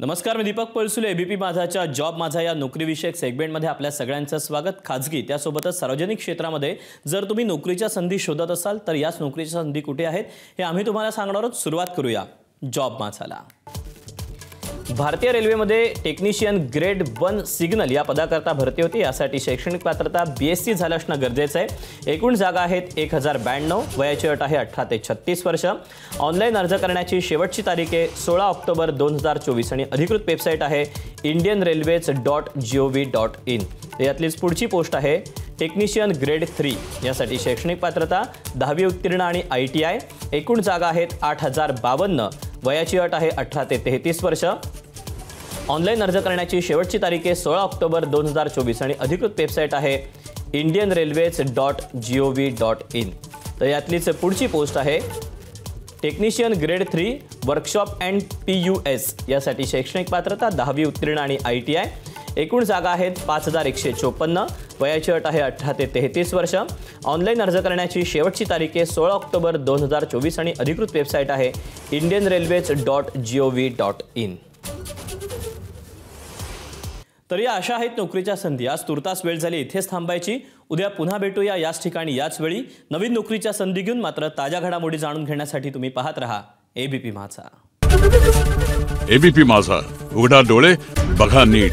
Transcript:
नमस्कार, मी Deepak Palsule. ABP माझाच्या job माझा या नोकरीविषयक सेगमेंटमध्ये आपल्या सगळ्यांचं स्वागत। खाजगी त्यासोबतच सार्वजनिक क्षेत्रामध्ये जर तुम्ही नोकरीच्या संधी शोधत असाल तर याच नोकरीच्या संधी कुठे आहेत हे आम्ही तुम्हाला सांगणार आहोत। सुरुवात करूया जॉब माझाला। भारतीय रेल्वेमध्ये टेक्निशियन ग्रेड 1 सिग्नल या पदाकरता भरती होती। यासाठी शैक्षणिक पात्रता BSc झालं असणं गरजेचं आहे। एकूण जागा आहेत 1092। वयाची अट आहे 18 ते 36 वर्ष। ऑनलाईन अर्ज करण्याची शेवटची तारीख आहे 16 ऑक्टोबर 2024 आणि अधिकृत वेबसाईट आहे indianrailways.gov.in। यातलीच पुढची पोस्ट आहे टेक्निशियन ग्रेड 3। यासाठी शैक्षणिक पात्रता 10वी उत्तीर्ण आणि ITI। एकूण जागा आहेत 8052। वयाची अट आहे 18 ते 33 वर्ष। ऑनलाईन अर्ज करण्याची शेवटची तारीख आहे 16 ऑक्टोबर 2024 आणि अधिकृत वेबसाईट आहे indianrailways.gov.in। तर यातलीच पुढची पोस्ट आहे technician grade 3 workshop and PUS। यासाठी शैक्षणिक पात्रता 10वी उत्तीर्ण आणि ITI। एकूण जागा आहेत 5154। वयाची अट आहे 18 ते 33 वर्ष। ऑनलाईन अर्ज करण्याची शेवटची तारीख आहे 16 ऑक्टोबर 2024 आणि अधिकृत वेबसाईट आहे indianrailways.gov.in। तर या अशा आहेत नोकरीच्या संधी। आज तुर्तास वेळ झाली इथेच थांबायची। उद्या पुन्हा भेटूया याच ठिकाणी याच वेळी नवीन नोकरीच्या संधी घेऊन। मात्र ताज्या घडामोडी जाणून घेण्यासाठी तुम्ही पाहत रहा एबीपी माझा। एबीपी माझा, उघडा डोळे बघा नीट।